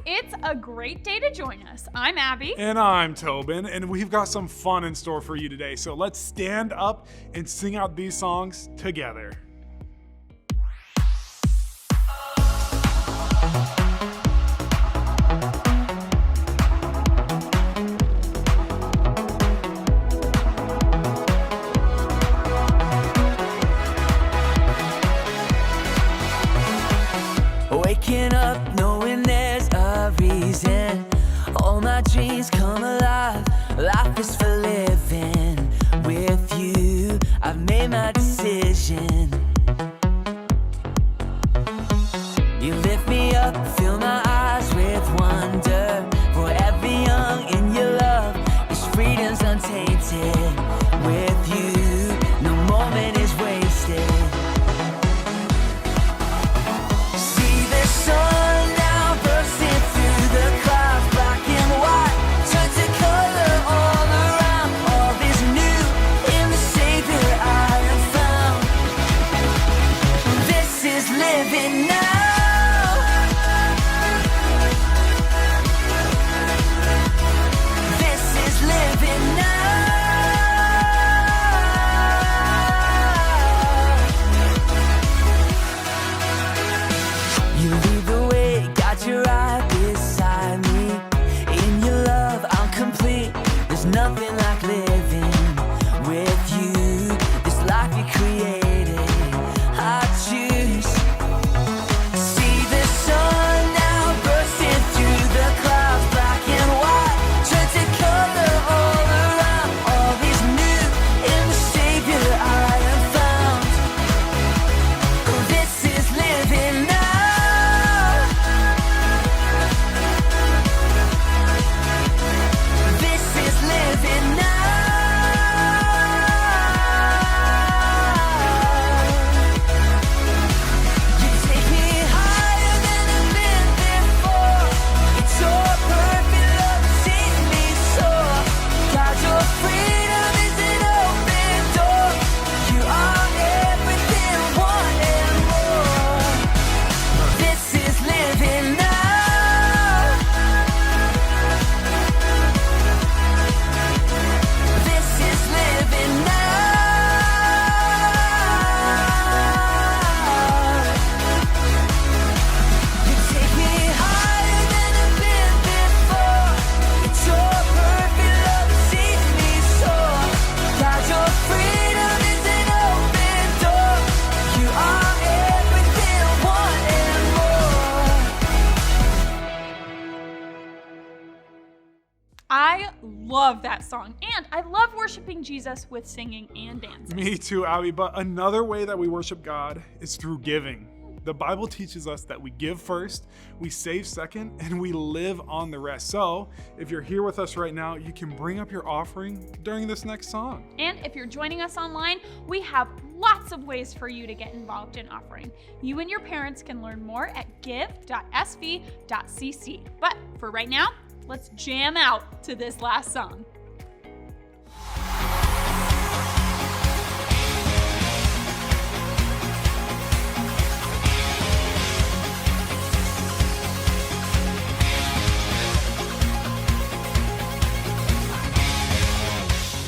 it's a great day to join us. I'm Abby. And I'm Tobin, and we've got some fun in store for you today. So let's stand up and sing out these songs together. Waking up knowing there's a reason. All my dreams come alive. Life is for living. With you, I've made my decision. You lift me up, fill my eyes with wonder. Forever young in your love, this freedom's untainted. With you, no moment is wasted. Sun now bursting through the clouds, black and white, turn to color all around. All is new in the Savior I have found. This is living now. This is living now. You lead the way, got your eye beside me. In your love, I'm complete. There's nothing like living with you. This life you created, I choose. See the sun now bursting through the clouds, black and white, turn to color all around. All is new in the Savior I have found. This is living now. This is living now. You take me higher than I've been before. It's your perfect love that sees me soar. God, your freedom is an open door. You are everything, one and more. This is living now. This is living now. You take me higher than I've been before. It's your perfect love that sees me soar. God, your freedom is an open door. You are everything, one and more. I love that song, and I love worshiping Jesus with singing and dancing. Me too, Abby. But another way that we worship God is through giving. The Bible teaches us that we give first, we save second, and we live on the rest. So if you're here with us right now, you can bring up your offering during this next song. And if you're joining us online, we have lots of ways for you to get involved in offering. You and your parents can learn more at give.sv.cc. But for right now, let's jam out to this last song.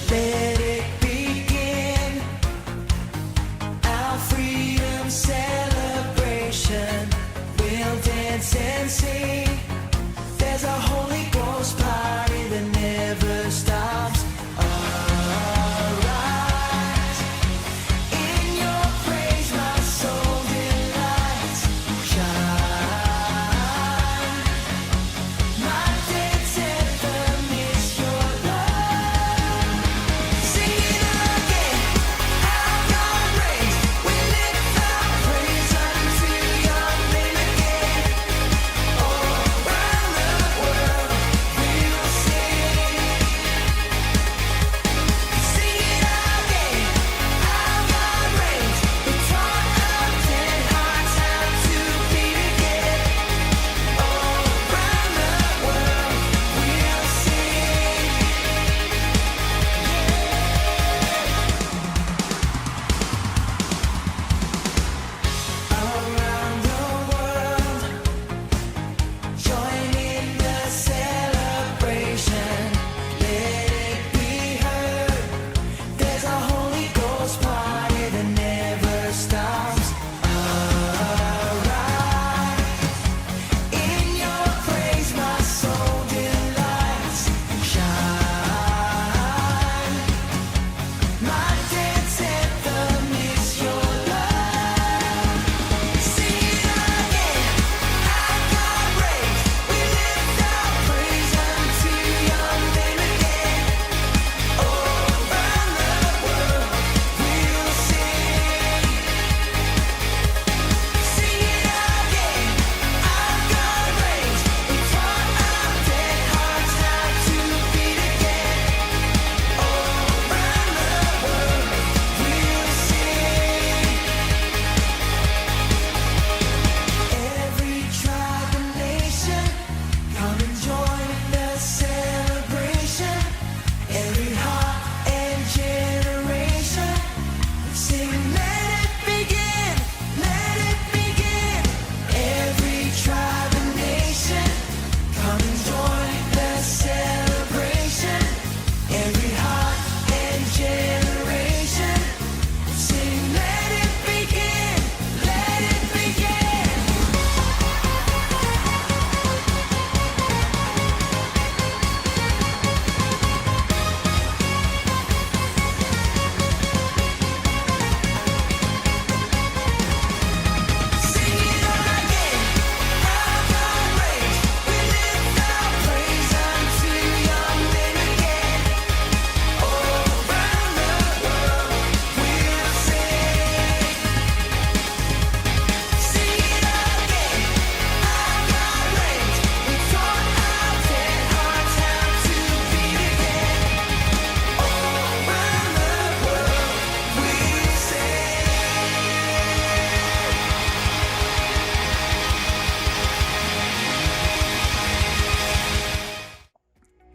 Let it begin, our freedom celebration. We'll dance and sing. There's a Holy Ghost party that never stops.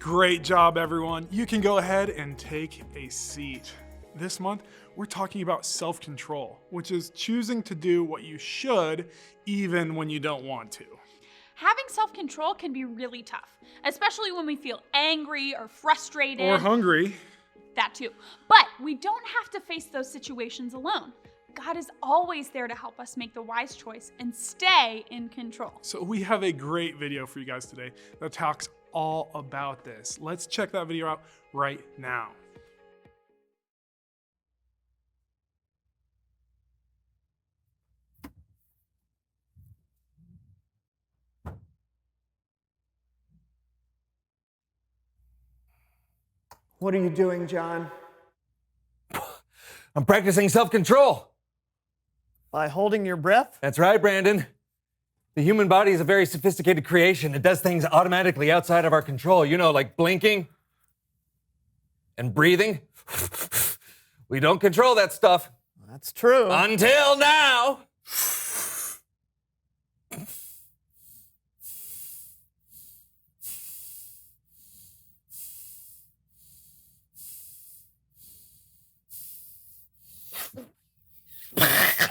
Great job, everyone. You can go ahead and take a seat. This month, we're talking about self-control, which is choosing to do what you should even when you don't want to. Having self-control can be really tough, especially when we feel angry or frustrated. Or hungry. That too. But we don't have to face those situations alone. God is always there to help us make the wise choice and stay in control. So we have a great video for you guys today that talks all about this. Let's check that video out right now. What are you doing, John? I'm practicing self-control. By holding your breath? That's right, Brandon. The human body is a very sophisticated creation. It does things automatically outside of our control. You know, like blinking and breathing. We don't control that stuff. That's true. Until now.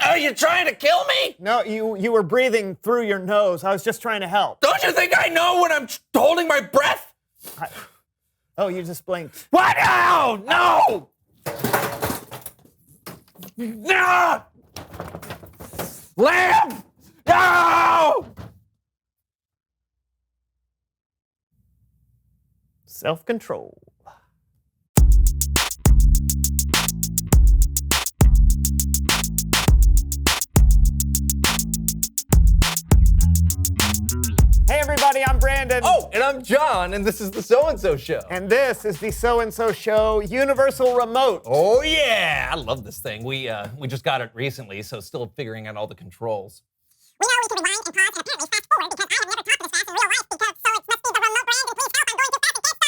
Are you trying to kill me? No, you were breathing through your nose. I was just trying to help. Don't you think I know when I'm holding my breath? Oh, you just blinked. What? No! No! No! Lamb! No! Self-control. Hey everybody, I'm Brandon. Oh, and I'm John, and this is the So-and-So Show. And this is the So-and-So Show Universal Remote. Oh yeah, I love this thing. We just got it recently, so still figuring out all the controls. We know we can rewind and pause and apparently fast forward because I have never talked this fast in real life because so it must be the remote. Brandon, please help. I'm going too fast and can't stop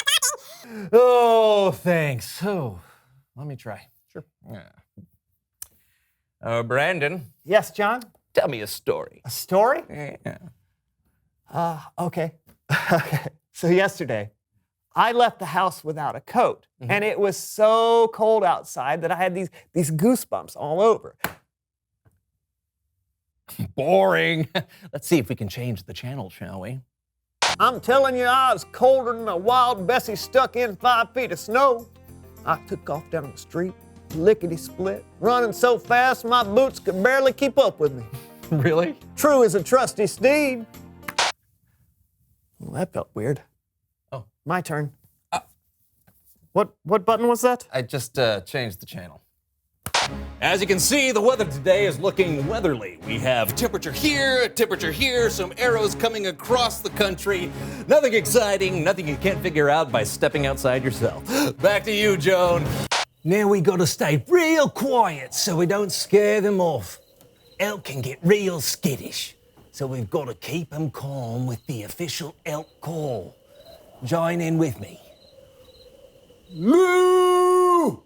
talking. Oh, thanks. Oh, let me try. Sure. Yeah. Brandon, Yes, John? tell me a story. A story? Yeah. Okay. Okay. So yesterday, I left the house without a coat, and it was so cold outside that I had these goosebumps all over. Boring. Let's see if we can change the channel, shall we? I'm telling you, I was colder than a wild Bessie stuck in 5 feet of snow. I took off down the street, lickety-split, running so fast my boots could barely keep up with me. Really? True as a trusty steed. Well, that felt weird. Oh. My turn. What button was that? I just changed the channel. As you can see, the weather today is looking weatherly. We have temperature here, some arrows coming across the country. Nothing exciting, nothing you can't figure out by stepping outside yourself. Back to you, Joan. Now we gotta stay real quiet so we don't scare them off. Elk can get real skittish, so we've gotta keep them calm with the official elk call. Join in with me. Moo!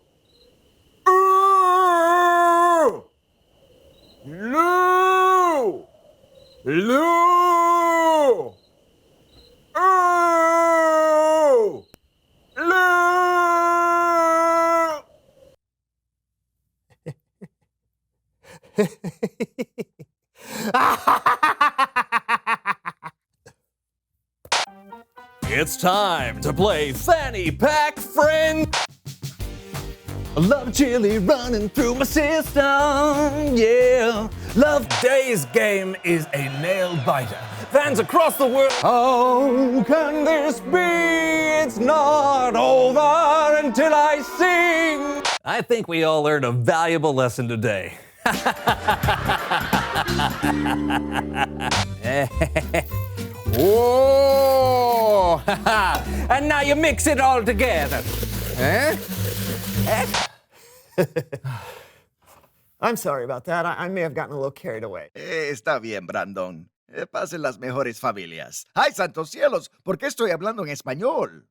Lou! Lou! Oh! Lou! It's time to play Fanny Pack Friend. I love chili running through my system, yeah. Love Today's game is a nail biter. Fans across the world, how can this be? It's not over until I sing. I think we all learned a valuable lesson today. Whoa! And now you mix it all together. I'm sorry about that. I may have gotten a little carried away. Está bien, Brandon. Pasen las mejores familias. ¡Ay, santos cielos! ¿Por qué estoy hablando en español?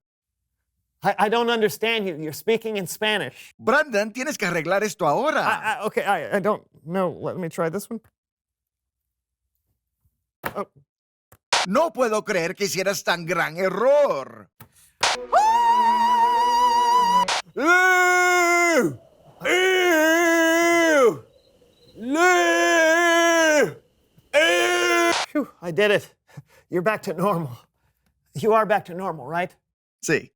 I don't understand you. You're speaking in Spanish. Brandon, tienes que arreglar esto ahora. Okay, I don't know. Let me try this one. Oh. No puedo creer que hicieras tan gran error. Ew! Ew! Ew! Phew, I did it. You're back to normal. You are back to normal, right? Sí.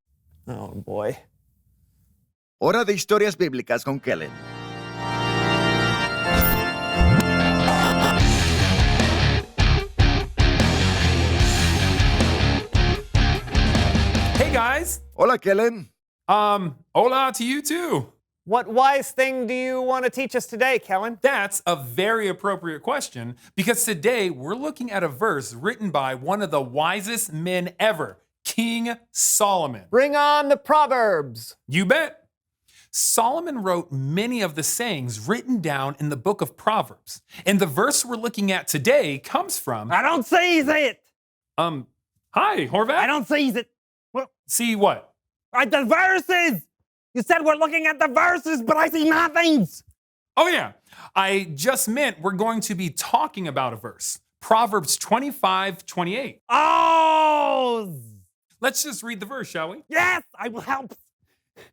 Oh, boy. Hora de historias bíblicas con Kellen. Hey guys. Hola, Kellen. Hola to you too. What wise thing do you want to teach us today, Kellen? That's a very appropriate question because today we're looking at a verse written by one of the wisest men ever, King Solomon. Bring on the Proverbs. You bet. Solomon wrote many of the sayings written down in the book of Proverbs. And the verse we're looking at today comes from... I don't seize it. Hi, Horvath. I don't seize it. See what? The verses. You said we're looking at the verses, but I see nothing. Oh yeah, I just meant we're going to be talking about a verse. Proverbs 25:28. Oh! Let's just read the verse, shall we? Yes, I will help.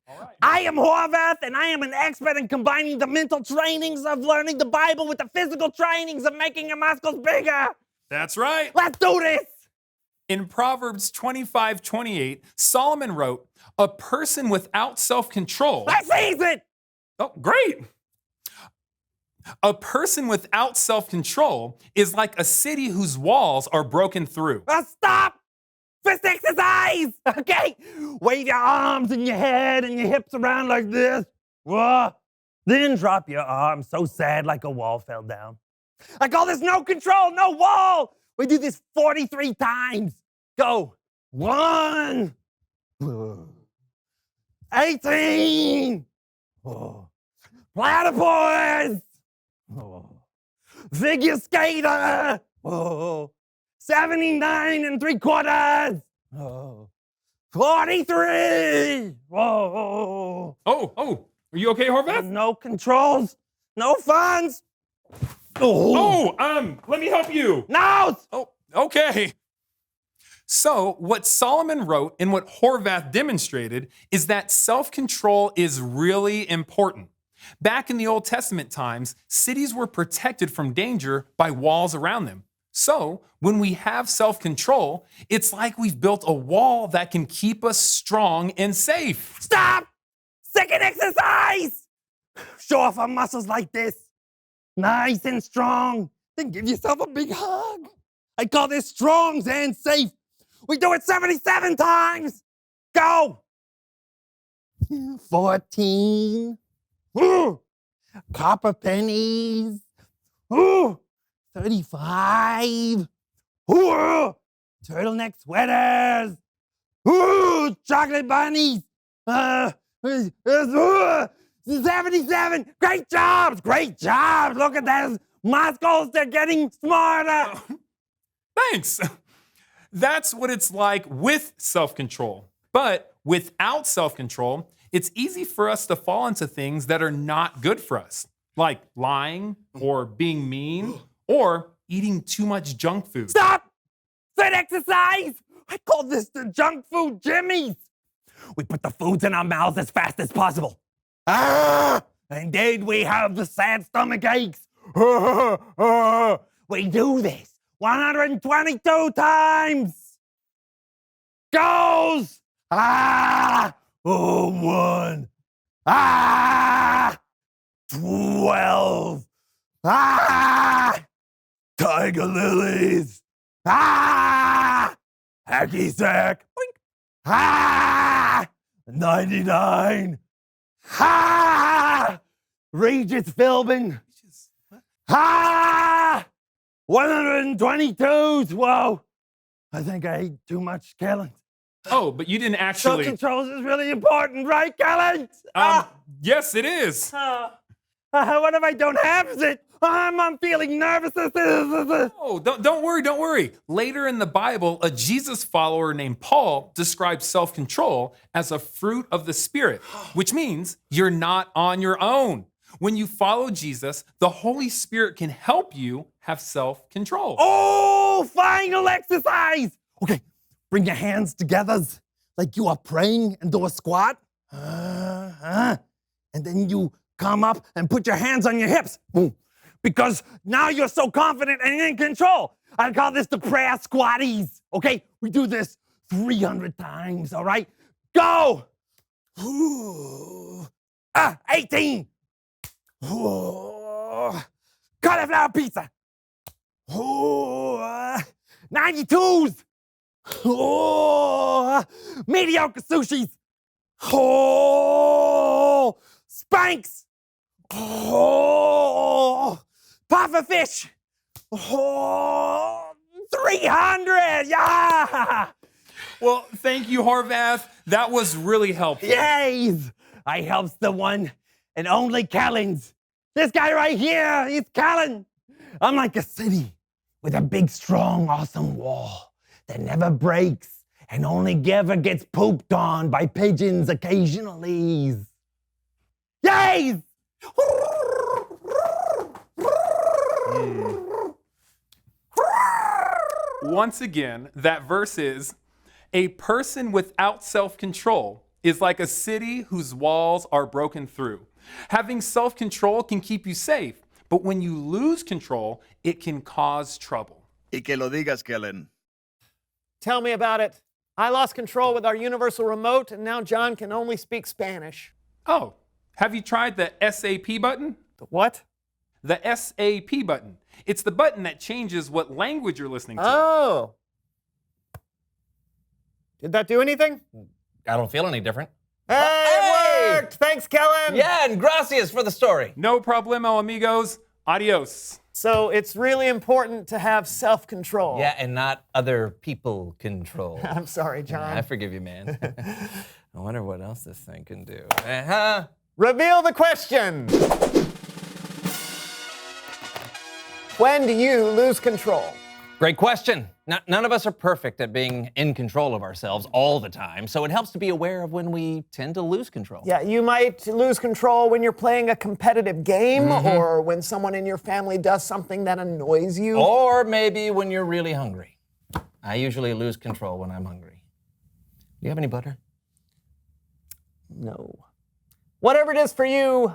All right. I am Horvath, and I am an expert in combining the mental trainings of learning the Bible with the physical trainings of making your muscles bigger. That's right. Let's do this. In Proverbs 25:28, Solomon wrote, "A person without self-control..." I seize it. Oh, great. A person without self-control is like a city whose walls are broken through. Stop. Fist exercise. Okay. Wave your arms and your head and your hips around like this. Whoa. Then drop your arms so sad like a wall fell down. I call this no control, no wall. We do this 43 times. Go. 1. 18. Oh. Platypus. Oh. Figure skater. Oh. 79 3/4. Oh. 43. Whoa. Oh, are you okay, Horvath? No controls, no funds. Oh, let me help you. No. Oh, okay. So, what Solomon wrote and what Horvath demonstrated is that self-control is really important. Back in the Old Testament times, cities were protected from danger by walls around them. So, when we have self-control, it's like we've built a wall that can keep us strong and safe. Stop! Second exercise! Show off our muscles like this. Nice and strong. Then give yourself a big hug. I call this strong and safe. We do it 77 times. Go! 14. Ooh. Copper pennies. Ooh. 35. Ooh. Turtleneck sweaters. Ooh. Chocolate bunnies. 77. Great jobs. Great jobs. Look at those muscles. They're getting smarter. Thanks. That's what it's like with self-control. But without self-control, it's easy for us to fall into things that are not good for us, like lying or being mean or eating too much junk food. Stop! Fit exercise! I call this the junk food jimmies. We put the foods in our mouths as fast as possible. And then we have the sad stomach aches. We do this 122 times. Goes. 1. 12. Tiger lilies. Hacky sack. 99. Regis Philbin. 122s. Whoa. I think I ate too much, Kellen. Oh, but you didn't actually... Self-control is really important, right, Kellen? Yes, it is. What if I don't have it? I'm feeling nervous. Oh, don't worry. Later in the Bible, a Jesus follower named Paul describes self-control as a fruit of the Spirit, which means you're not on your own. When you follow Jesus, the Holy Spirit can help you have self-control. Oh, final exercise. Okay, bring your hands together. like you are praying and do a squat. And then you come up and put your hands on your hips. Boom. Because now you're so confident and in control. I call this the prayer squatties. Okay, we do this 300 times, all right? Go! 18. Cauliflower pizza. 92s. Mediocre sushis. Spanks. Puffer fish. 300. Yeah. Well, thank you, Horvath. That was really helpful. Yes. I helps the one and only Callens. This guy right here, he's Callan. I'm like a city with a big, strong, awesome wall that never breaks and only ever gets pooped on by pigeons occasionally. Yes! Once again, that verse is, a person without self-control is like a city whose walls are broken through. Having self-control can keep you safe, but when you lose control, it can cause trouble. Y que lo digas, Kellen. Tell me about it. I lost control with our universal remote, and now John can only speak Spanish. Oh, have you tried the SAP button? The what? The SAP button. It's the button that changes what language you're listening to. Oh. Did that do anything? I don't feel any different. Hey, it worked! Thanks, Kellen! Yeah, and gracias for the story. No problemo, amigos. Adios. So it's really important to have self-control. Yeah, and not other people control. I'm sorry, John. I forgive you, man. I wonder what else this thing can do. Reveal the question. When do you lose control? Great question. None of us are perfect at being in control of ourselves all the time, so it helps to be aware of when we tend to lose control. Yeah, you might lose control when you're playing a competitive game or when someone in your family does something that annoys you. Or maybe when you're really hungry. I usually lose control when I'm hungry. Do you have any butter? No. Whatever it is for you,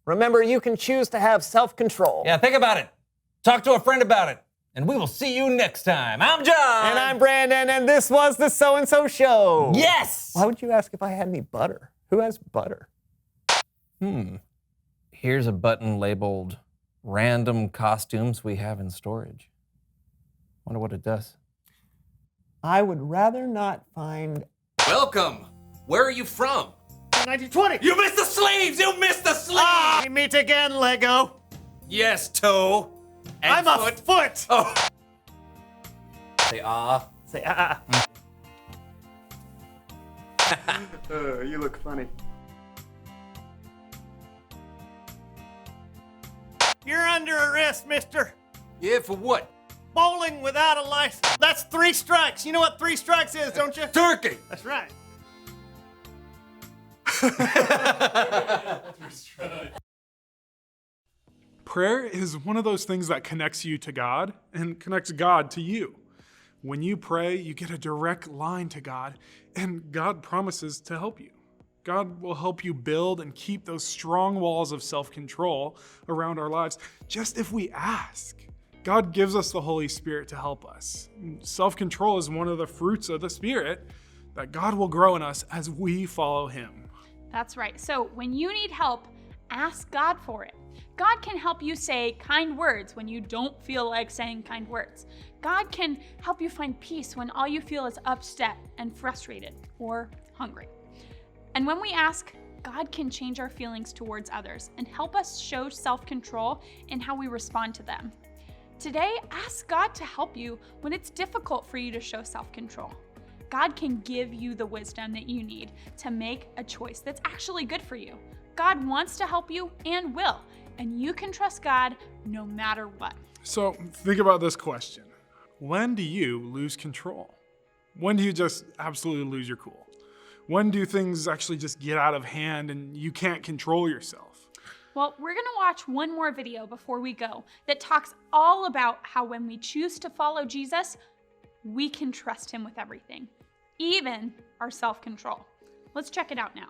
remember you can choose to have self-control. Yeah, think about it. Talk to a friend about it. And we will see you next time. I'm John. And I'm Brandon, and this was the So-and-So Show. Yes! Why would you ask if I had any butter? Who has butter? Here's a button labeled Random Costumes We Have in Storage. Wonder what it does. I would rather not find... Welcome. Where are you from? 1920! You missed the sleeves! You missed the sleeves! We meet again, Lego. Yes, toe. And I'm a foot! Oh. Say ah. Say ah. You look funny. You're under arrest, mister. Yeah, for what? Bowling without a license. That's 3 strikes. You know what 3 strikes is, don't you? Turkey! That's right. Prayer is one of those things that connects you to God and connects God to you. When you pray, you get a direct line to God, and God promises to help you. God will help you build and keep those strong walls of self-control around our lives just if we ask. God gives us the Holy Spirit to help us. Self-control is one of the fruits of the Spirit that God will grow in us as we follow Him. That's right. So when you need help, ask God for it. God can help you say kind words when you don't feel like saying kind words. God can help you find peace when all you feel is upset and frustrated or hungry. And when we ask, God can change our feelings towards others and help us show self-control in how we respond to them. Today, ask God to help you when it's difficult for you to show self-control. God can give you the wisdom that you need to make a choice that's actually good for you. God wants to help you and will, and you can trust God no matter what. So think about this question. When do you lose control? When do you just absolutely lose your cool? When do things actually just get out of hand and you can't control yourself? Well, we're gonna watch one more video before we go that talks all about how when we choose to follow Jesus, we can trust Him with everything. even our self-control. Let's check it out now.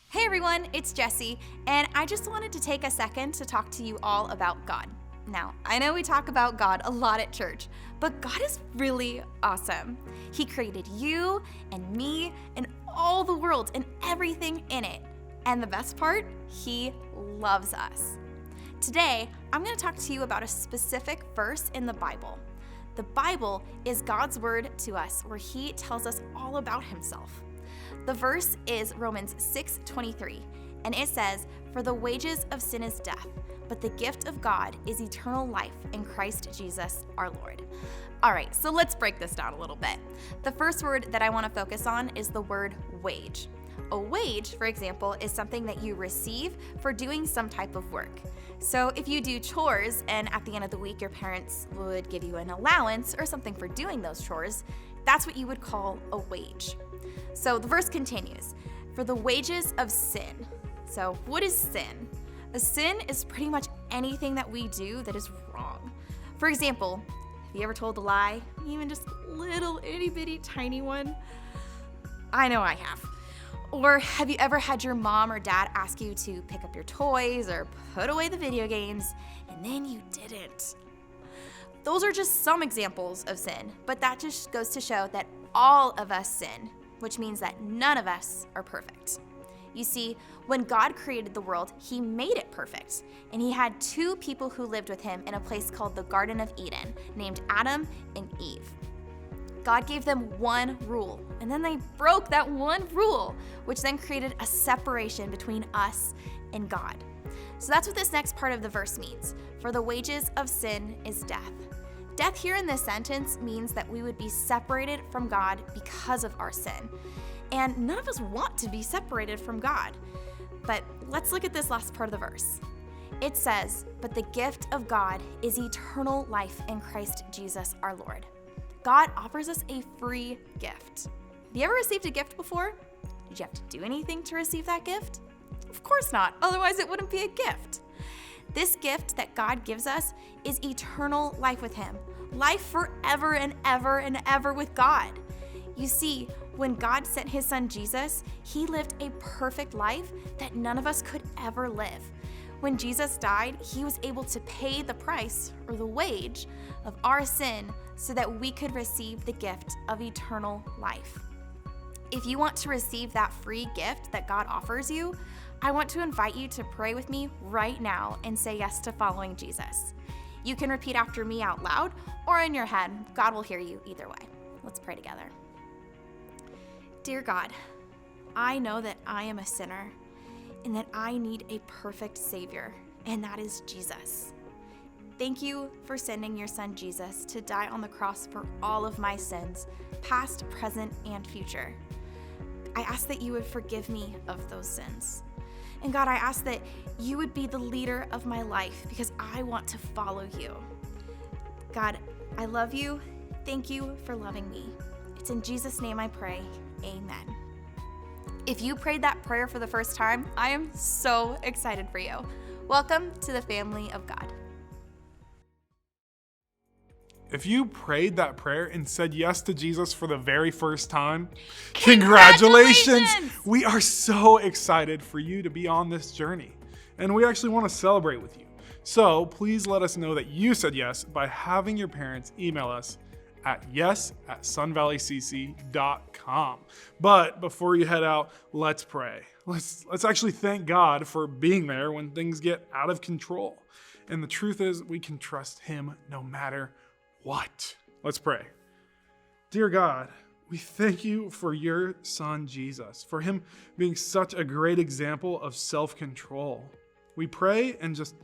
Hey everyone, it's Jessie, and I just wanted to take a second to talk to you all about God. Now, I know we talk about God a lot at church, but God is really awesome. He created you and me and all the world and everything in it. And the best part, He loves us. Today, I'm going to talk to you about a specific verse in the Bible. The Bible is God's word to us, where He tells us all about Himself. The verse is Romans 6:23, and it says, "For the wages of sin is death, but the gift of God is eternal life in Christ Jesus our Lord." All right, so let's break this down a little bit. The first word that I want to focus on is the word wage. A wage, for example, is something that you receive for doing some type of work. So if you do chores and at the end of the week your parents would give you an allowance or something for doing those chores, that's what you would call a wage. So the verse continues, "For the wages of sin." So what is sin? A sin is pretty much anything that we do that is wrong. For example, have you ever told a lie? Even just a little itty bitty tiny one? I know I have. Or have you ever had your mom or dad ask you to pick up your toys or put away the video games, and then you didn't? Those are just some examples of sin, but that just goes to show that all of us sin, which means that none of us are perfect. You see, when God created the world, He made it perfect, and He had two people who lived with Him in a place called the Garden of Eden, named Adam and Eve. God gave them one rule, and then they broke that one rule, which then created a separation between us and God. So that's what this next part of the verse means. For the wages of sin is death. Death here in this sentence means that we would be separated from God because of our sin. And none of us want to be separated from God. But let's look at this last part of the verse. It says, "But the gift of God is eternal life in Christ Jesus our Lord." God offers us a free gift. Have you ever received a gift before? Did you have to do anything to receive that gift? Of course not, otherwise it wouldn't be a gift. This gift that God gives us is eternal life with Him, life forever and ever and ever with God. You see, when God sent His Son Jesus, He lived a perfect life that none of us could ever live. When Jesus died, He was able to pay the price, or the wage, of our sin so that we could receive the gift of eternal life. If you want to receive that free gift that God offers you, I want to invite you to pray with me right now and say yes to following Jesus. You can repeat after me out loud or in your head. God will hear you either way. Let's pray together. Dear God, I know that I am a sinner and that I need a perfect Savior, and that is Jesus. Thank you for sending your Son Jesus to die on the cross for all of my sins, past, present, and future. I ask that you would forgive me of those sins. And God, I ask that you would be the leader of my life because I want to follow you. God, I love you. Thank you for loving me. It's in Jesus' name I pray. Amen. If you prayed that prayer for the first time, I am so excited for you. Welcome to the family of God. If you prayed that prayer and said yes to Jesus for the very first time, congratulations! We are so excited for you to be on this journey, and we actually want to celebrate with you. So please let us know that you said yes by having your parents email us at yes@sunvalleycc.com. But before you head out, let's pray. Let's actually thank God for being there when things get out of control. And the truth is, we can trust Him no matter what. Let's pray. Dear God, we thank you for your Son, Jesus, for Him being such a great example of self-control. We pray and just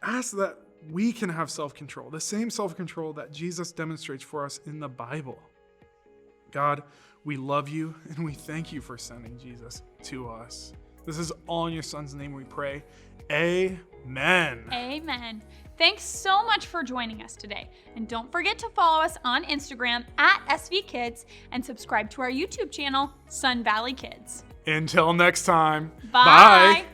ask that we can have self-control, the same self-control that Jesus demonstrates for us in the Bible. God, we love you and we thank you for sending Jesus to us. This is all in your Son's name we pray. Amen. Amen. Thanks so much for joining us today. And don't forget to follow us on Instagram at SV Kids and subscribe to our YouTube channel, Sun Valley Kids. Until next time. Bye.